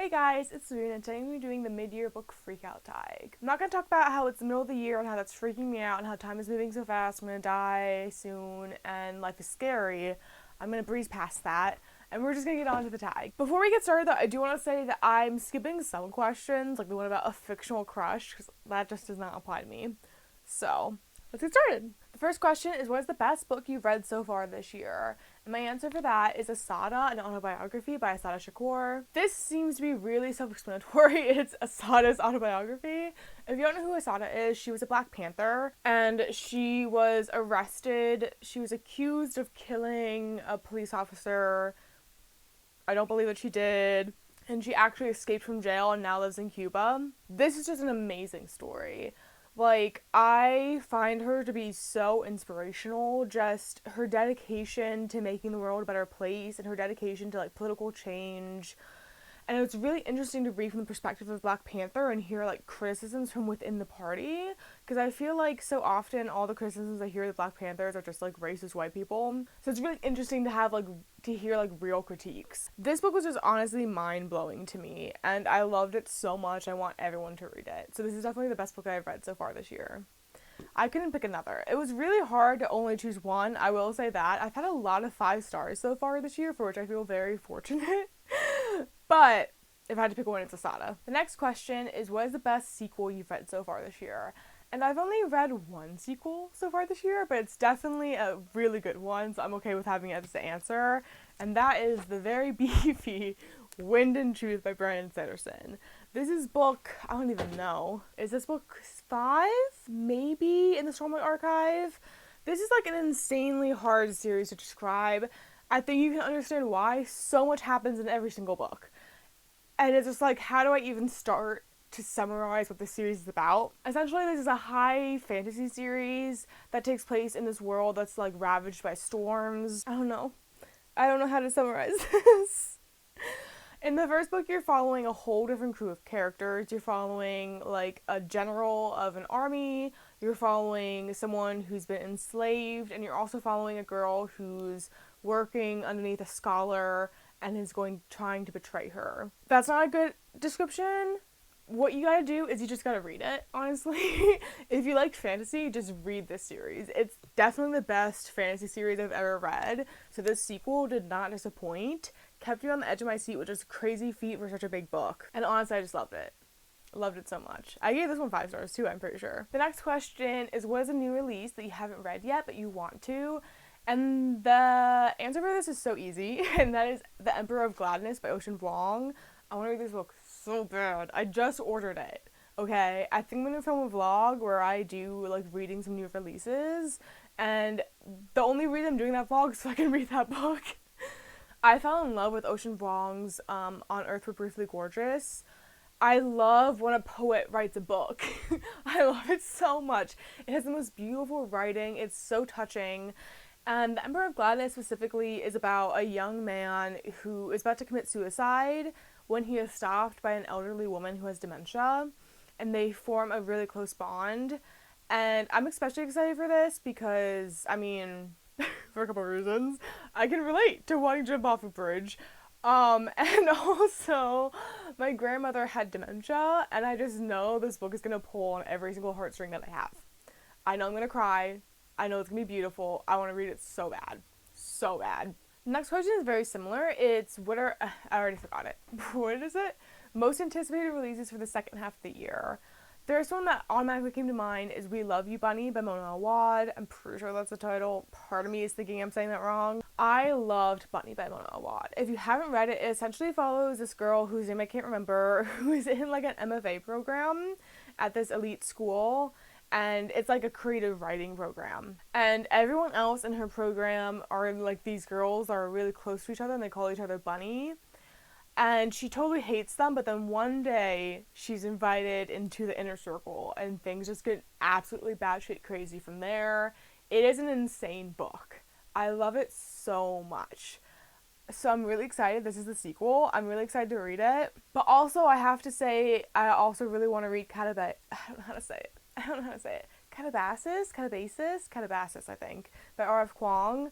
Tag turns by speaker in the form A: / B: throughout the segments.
A: Hey guys, it's Serena, and today we're doing the mid-year book Freakout tag. I'm not going to talk about how it's the middle of the year and how that's freaking me out and how time is moving so fast, I'm going to die soon, and life is scary. I'm going to breeze past that, and we're just going to get on to the tag. Before we get started though, I do want to say that I'm skipping some questions, like the one about a fictional crush, because that just does not apply to me. So, let's get started. The first question is, what is the best book you've read so far this year? And my answer for that is Asada, an autobiography by Asada Shakur. This seems to be really self-explanatory. It's Asada's autobiography. If you don't know who Asada is, she was a Black Panther, and she was arrested. She was accused of killing a police officer. I don't believe that she did. And she actually escaped from jail and now lives in Cuba. This is just an amazing story. Like, I find her to be so inspirational, just her dedication to making the world a better place and her dedication to, like, political change. And it's really interesting to read from the perspective of Black Panther and hear, like, criticisms from within the party. Because I feel like so often all the criticisms I hear of Black Panthers are just, like, racist white people. So it's really interesting to have, like, to hear, like, real critiques. This book was just honestly mind-blowing to me. And I loved it so much. I want everyone to read it. So this is definitely the best book I've read so far this year. I couldn't pick another. It was really hard to only choose one. I will say that. I've had a lot of 5 stars so far this year, for which I feel very fortunate. But if I had to pick one, it's Asada. The next question is, what is the best sequel you've read so far this year? And I've only read one sequel so far this year, but it's definitely a really good one, so I'm okay with having it as the answer. And that is the very beefy Wind and Truth by Brandon Sanderson. This is book, I don't even know. Is this book 5? Maybe in the Stormlight Archive? This is like an insanely hard series to describe. I think you can understand why. So much happens in every single book. And it's just like, how do I even start to summarize what this series is about? Essentially, this is a high fantasy series that takes place in this world that's like ravaged by storms. I don't know how to summarize this. In the first book, you're following a whole different crew of characters. You're following, like, a general of an army. You're following someone who's been enslaved. And you're also following a girl who's working underneath a scholar and is trying to betray her. That's not a good description. What you gotta do is you just gotta read it, honestly. If you like fantasy, just read this series. It's definitely the best fantasy series I've ever read. So this sequel did not disappoint. Kept you on the edge of my seat, which is a crazy feat for such a big book. And honestly, I just loved it. Loved it so much. I gave this one 5 stars too, I'm pretty sure. The next question is, what is a new release that you haven't read yet but you want to? And the answer for this is so easy, and that is The Emperor of Gladness by Ocean Vuong. I want to read this book so bad. I just ordered it, okay? I think I'm going to film a vlog where I do, like, reading some new releases, and the only reason I'm doing that vlog is so I can read that book. I fell in love with Ocean Vuong's On Earth We're Briefly Gorgeous. I love when a poet writes a book. I love it so much. It has the most beautiful writing. It's so touching. And The Emperor of Gladness specifically is about a young man who is about to commit suicide when he is stopped by an elderly woman who has dementia, and they form a really close bond. And I'm especially excited for this because, I mean, for a couple of reasons, I can relate to wanting to jump off a bridge. And also, my grandmother had dementia, and I just know this book is going to pull on every single heartstring that I have. I know I'm going to cry. I know it's going to be beautiful. I want to read it so bad. So bad. Next question is very similar. It's I already forgot it. What is it? Most anticipated releases for the second half of the year. There's one that automatically came to mind is We Love You Bunny by Mona Awad. I'm pretty sure that's the title. Part of me is thinking I'm saying that wrong. I loved Bunny by Mona Awad. If you haven't read it, it essentially follows this girl whose name I can't remember, who is in like an MFA program at this elite school. And it's like a creative writing program. And everyone else in her program are like these girls that are really close to each other and they call each other Bunny. And she totally hates them, but then one day she's invited into the inner circle and things just get absolutely batshit crazy from there. It is an insane book. I love it so much. So I'm really excited. This is the sequel. I'm really excited to read it. But also I have to say, I also really want to read I don't know how to say it. Catabasis, I think, by R.F. Kuang.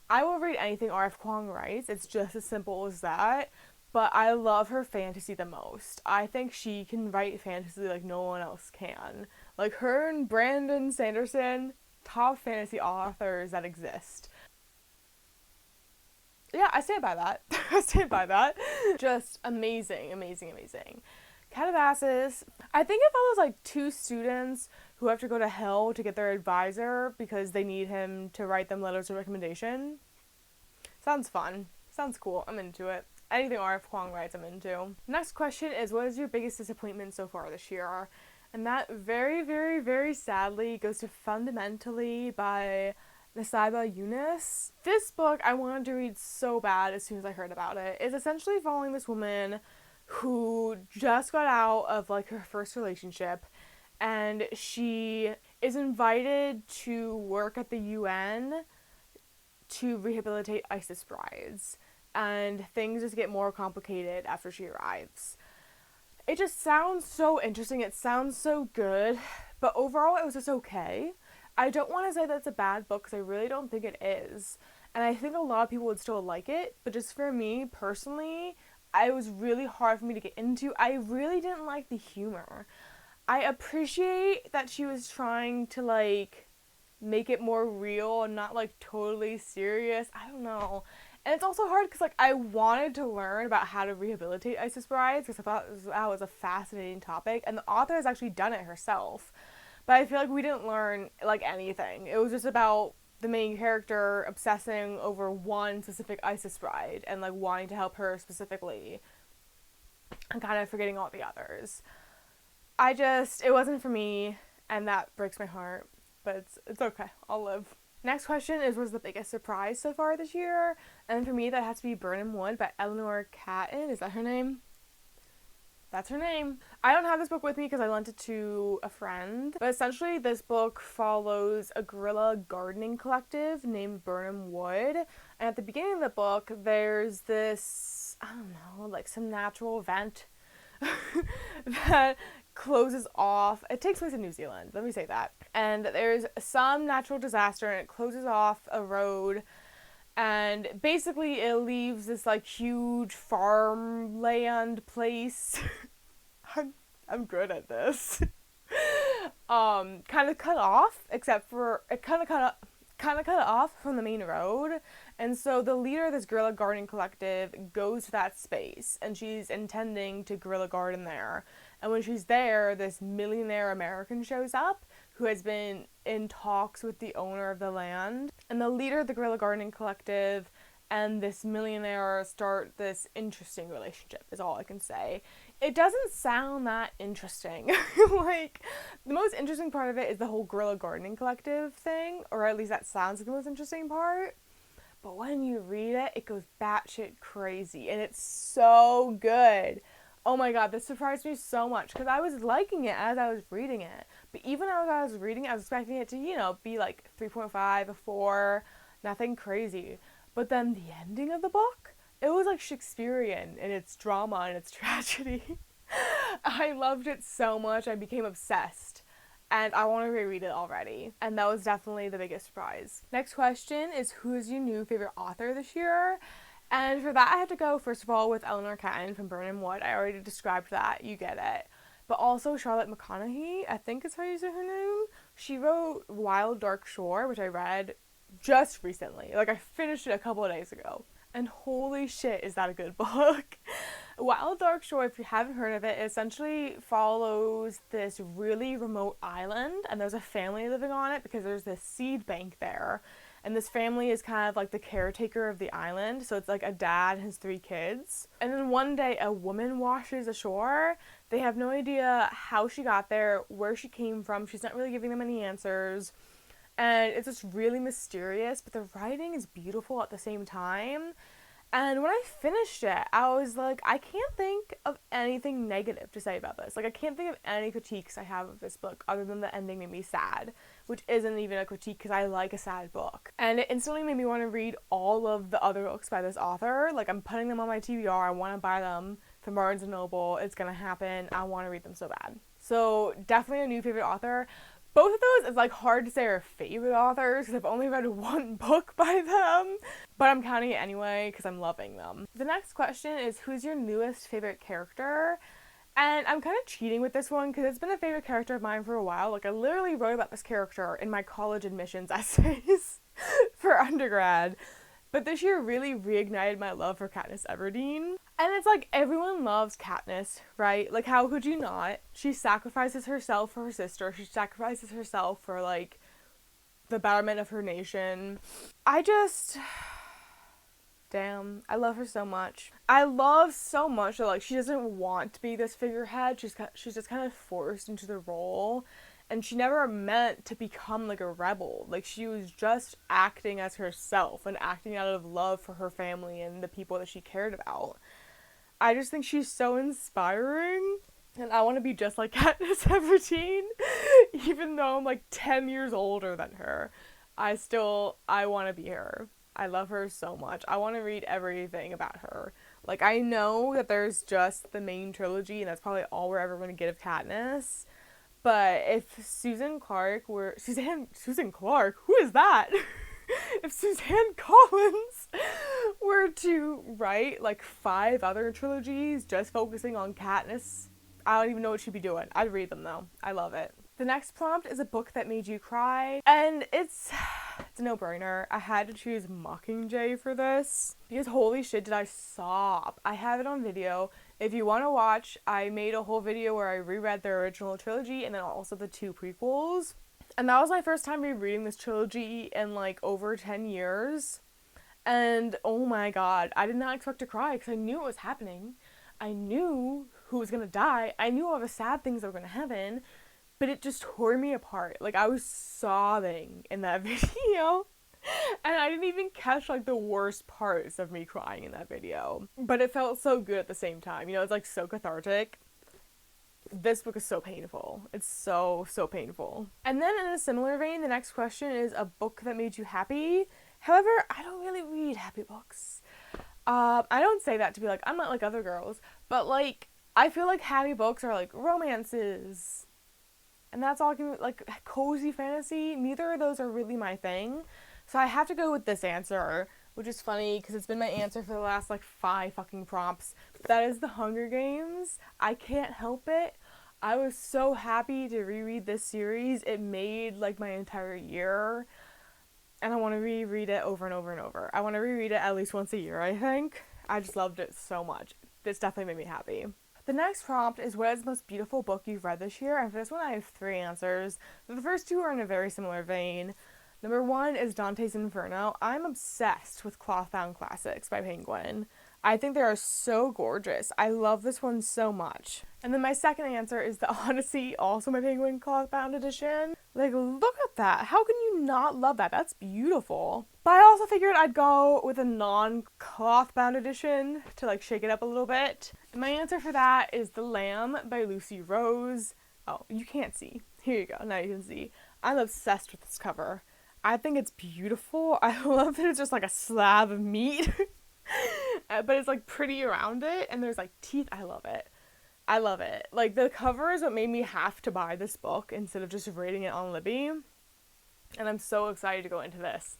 A: I will read anything R.F. Kuang writes. It's just as simple as that. but I love her fantasy the most. I think she can write fantasy like no one else can. Like her and Brandon Sanderson, top fantasy authors that exist. Yeah, I stand by that. I stand by that. Just amazing, amazing, amazing. Calabasas. I think it follows like two students who have to go to hell to get their advisor because they need him to write them letters of recommendation. Sounds fun. Sounds cool. I'm into it. Anything R.F. Kuang writes, I'm into. Next question is, what is your biggest disappointment so far this year? And that very, very, very sadly goes to Fundamentally by Nasaiba Yunus. This book I wanted to read so bad as soon as I heard about it. It's essentially following this woman who just got out of like her first relationship, and she is invited to work at the UN to rehabilitate ISIS brides, and things just get more complicated after she arrives. It just sounds so interesting, it sounds so good, but overall it was just okay. I don't want to say that's a bad book because I really don't think it is, and I think a lot of people would still like it, but just for me personally, it was really hard for me to get into. I really didn't like the humor. I appreciate that she was trying to like make it more real and not like totally serious. I don't know. And it's also hard because like I wanted to learn about how to rehabilitate ISIS brides because I thought that was a fascinating topic, and the author has actually done it herself. But I feel like we didn't learn like anything. It was just about the main character obsessing over one specific ISIS bride and like wanting to help her specifically and kind of forgetting all the others. It wasn't for me, and that breaks my heart, but it's okay. I'll live. Next question is, what was the biggest surprise so far this year? And for me, that has to be Burnham Wood by Eleanor Catton. Is that her name? That's her name. I don't have this book with me because I lent it to a friend, but essentially this book follows a guerrilla gardening collective named Burnham Wood, and at the beginning of the book there's this, I don't know, like some natural event that closes off. It takes place in New Zealand, let me say that. And there's some natural disaster and it closes off a road, and basically it leaves this like huge farmland place. I'm good at this. Kind of cut off, except for it kind of cut off from the main road. And so the leader of this guerrilla gardening collective goes to that space, and she's intending to guerrilla garden there. And when she's there, this millionaire American shows up who has been in talks with the owner of the land. And the leader of the guerrilla gardening collective and this millionaire start this interesting relationship, is all I can say. It doesn't sound that interesting. Like, the most interesting part of it is the whole guerrilla gardening collective thing, or at least that sounds like the most interesting part. But when you read it, it goes batshit crazy, and it's so good. Oh my god, this surprised me so much, because I was liking it as I was reading it. But even as I was reading it, I was expecting it to, be like 3.5, a 4, nothing crazy. But then the ending of the book, it was like Shakespearean in its drama and its tragedy. I loved it so much, I became obsessed. And I want to reread it already. And that was definitely the biggest surprise. Next question is, who is your new favorite author this year? And for that, I have to go, first of all, with Eleanor Catton from Burnham Wood. I already described that. You get it. But also Charlotte McConaughey, I think is how you say her name. She wrote Wild Dark Shore, which I read just recently. Like, I finished it a couple of days ago. And holy shit, is that a good book. Wild Dark Shore, if you haven't heard of it, essentially follows this really remote island, and there's a family living on it because there's this seed bank there. And this family is kind of like the caretaker of the island, so it's like a dad and his 3 kids. And then one day a woman washes ashore. They have no idea how she got there, where she came from. She's not really giving them any answers. And it's just really mysterious, but the writing is beautiful at the same time. And when I finished it, I was like, I can't think of anything negative to say about this. Like, I can't think of any critiques I have of this book other than the ending made me sad, which isn't even a critique because I like a sad book. And it instantly made me want to read all of the other books by this author. Like, I'm putting them on my TBR. I want to buy them from Barnes & Noble. It's going to happen. I want to read them so bad. So definitely a new favorite author. Both of those, it's like hard to say are favorite authors because I've only read one book by them, but I'm counting it anyway because I'm loving them. The next question is, who's your newest favorite character? And I'm kind of cheating with this one because it's been a favorite character of mine for a while. Like, I literally wrote about this character in my college admissions essays for undergrad. But this year really reignited my love for Katniss Everdeen. And it's like, everyone loves Katniss, right? Like, how could you not? She sacrifices herself for her sister. She sacrifices herself for, like, the betterment of her nation. Damn, I love her so much. I love so much that, like, she doesn't want to be this figurehead. She's just kind of forced into the role. And she never meant to become, like, a rebel. Like, she was just acting as herself and acting out of love for her family and the people that she cared about. I just think she's so inspiring. And I want to be just like Katniss Everdeen. Even though I'm, like, 10 years older than her. I want to be her. I love her so much. I want to read everything about her. Like, I know that there's just the main trilogy, and that's probably all we're ever going to get of Katniss. But if Susan Clark, who is that? If Suzanne Collins were to write, like, 5 other trilogies just focusing on Katniss, I don't even know what she'd be doing. I'd read them, though. I love it. The next prompt is a book that made you cry, and it's a no-brainer. I had to choose Mockingjay for this, because holy shit did I sob. I have it on video. If you want to watch, I made a whole video where I reread the original trilogy and then also the 2 prequels, and that was my first time rereading this trilogy in, like, over 10 years, and oh my god, I did not expect to cry because I knew it was happening. I knew who was gonna die. I knew all the sad things that were gonna happen. But it just tore me apart. Like, I was sobbing in that video. And I didn't even catch, like, the worst parts of me crying in that video. But it felt so good at the same time. You know, it's, like, so cathartic. This book is so painful. It's so, so painful. And then in a similar vein, the next question is a book that made you happy. However, I don't really read happy books. I don't say that to be like, I'm not like other girls. But, like, I feel like happy books are, like, romances. And that's all, like, cozy fantasy. Neither of those are really my thing. So I have to go with this answer, which is funny because it's been my answer for the last, like, 5 fucking prompts. That is The Hunger Games. I can't help it. I was so happy to reread this series. It made, like, my entire year. And I want to reread it over and over and over. I want to reread it at least once a year, I think. I just loved it so much. This definitely made me happy. The next prompt is, what is the most beautiful book you've read this year? And for this one, I have 3 answers. The first 2 are in a very similar vein. Number 1 is Dante's Inferno. I'm obsessed with Clothbound Classics by Penguin. I think they are so gorgeous. I love this one so much. And then my second answer is The Odyssey, also my Penguin Clothbound edition. Like, look at that. How can you not love that? That's beautiful. But I also figured I'd go with a non-clothbound edition to, like, shake it up a little bit. And my answer for that is The Lamb by Lucy Rose. Oh, you can't see. Here you go. Now you can see. I'm obsessed with this cover. I think it's beautiful. I love that it's just like a slab of meat. But it's, like, pretty around it. And there's, like, teeth. I love it. I love it. Like, the cover is what made me have to buy this book instead of just reading it on Libby. And I'm so excited to go into this.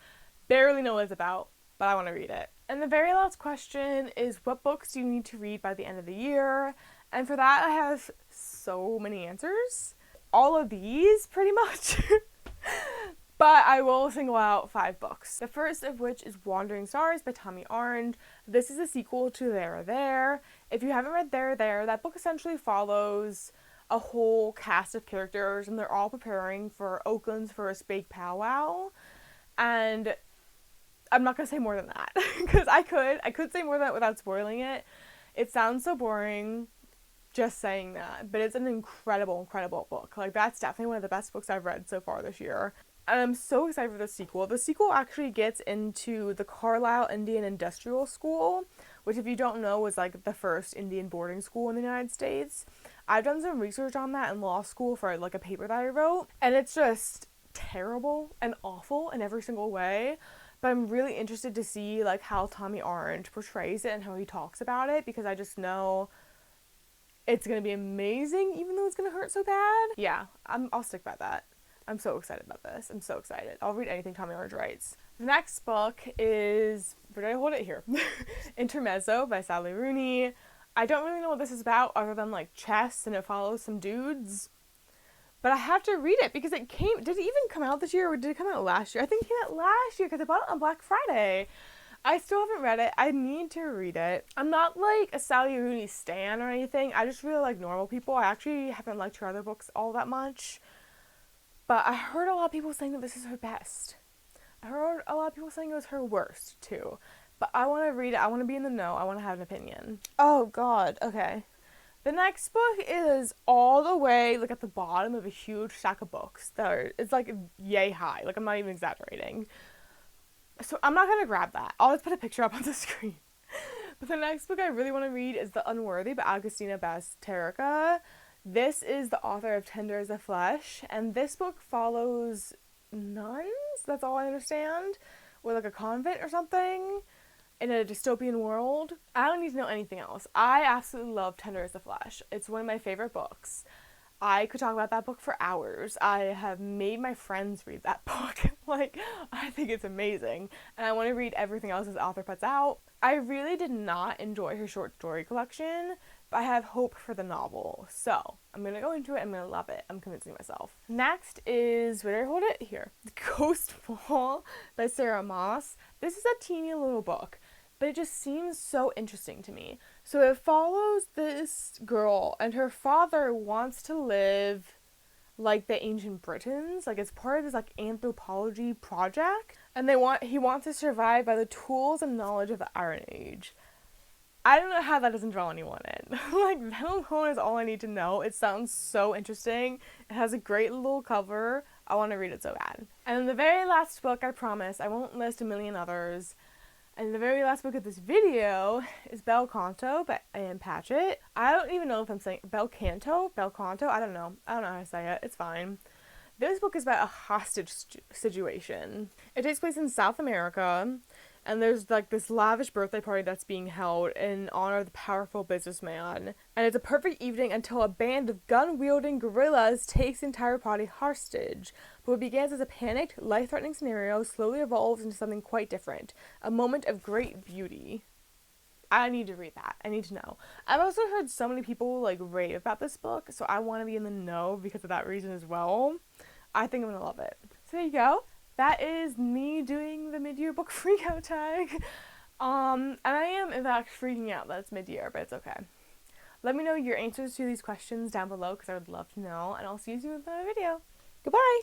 A: Barely know what it's about, but I want to read it. And the very last question is, what books do you need to read by the end of the year? And for that, I have so many answers. All of these, pretty much. But I will single out 5 books. The first of which is Wandering Stars by Tommy Orange. This is a sequel to There, There. If you haven't read There, There, that book essentially follows a whole cast of characters, and they're all preparing for Oakland's first big powwow. And I'm not going to say more than that, because I could say more than that without spoiling it. It sounds so boring just saying that, but it's an incredible, incredible book. Like, that's definitely one of the best books I've read so far this year. And I'm so excited for the sequel. The sequel actually gets into the Carlisle Indian Industrial School, which, if you don't know, was, like, the first Indian boarding school in the United States. I've done some research on that in law school for, like, a paper that I wrote, and it's just terrible and awful in every single way. But I'm really interested to see, like, how Tommy Orange portrays it and how he talks about it, because I just know it's going to be amazing, even though it's going to hurt so bad. Yeah, I'll stick by that. I'm so excited about this. I'm so excited. I'll read anything Tommy Orange writes. The next book is, where did I hold it here? Intermezzo by Sally Rooney. I don't really know what this is about other than like chess, and it follows some dudes. But I have to read it because did it even come out this year, or did it come out last year? I think it came out last year because I bought it on Black Friday. I still haven't read it. I need to read it. I'm not like a Sally Rooney stan or anything. I just really like Normal People. I actually haven't liked her other books all that much. But I heard a lot of people saying that this is her best. I heard a lot of people saying it was her worst too. But I want to read it. I want to be in the know. I want to have an opinion. Oh God. Okay. The next book is all the way like at the bottom of a huge stack of books it's like yay high. Like I'm not even exaggerating. So I'm not going to grab that. I'll just put a picture up on the screen. But the next book I really want to read is The Unworthy by Agustina Basterrica. This is the author of Tender as a Flesh, and this book follows nuns, that's all I understand, or like a convent or something, in a dystopian world. I don't need to know anything else. I absolutely love Tender as a Flesh. It's one of my favorite books. I could talk about that book for hours. I have made my friends read that book. Like, I think it's amazing. And I want to read everything else this author puts out. I really did not enjoy her short story collection, but I have hope for the novel. So, I'm going to go into it. I'm going to love it. I'm convincing myself. Next is, where did I hold it? Here. Ghost Fall by Sarah Moss. This is a teeny little book, but it just seems so interesting to me. So it follows this girl, and her father wants to live like the ancient Britons, like it's part of this like anthropology project, and he wants to survive by the tools and knowledge of the Iron Age. I don't know how that doesn't draw anyone in. Like, that alone is all I need to know. It sounds so interesting. It has a great little cover. I want to read it so bad. And then the very last book, I promise, I won't list a million others. And the very last book of this video is Bel Canto by Anne Patchett. I don't even know if I'm saying Bel Canto? I don't know. I don't know how to say it. It's fine. This book is about a hostage situation. It takes place in South America, and there's like this lavish birthday party that's being held in honor of the powerful businessman. And it's a perfect evening until a band of gun-wielding guerrillas takes the entire party hostage. But what begins as a panicked, life-threatening scenario slowly evolves into something quite different. A moment of great beauty. I need to read that. I need to know. I've also heard so many people like rave about this book, so I want to be in the know because of that reason as well. I think I'm going to love it. So there you go. That is me doing the mid-year book freakout tag. And I am in fact freaking out that it's mid-year, but it's okay. Let me know your answers to these questions down below because I would love to know, and I'll see you soon with another video. Goodbye!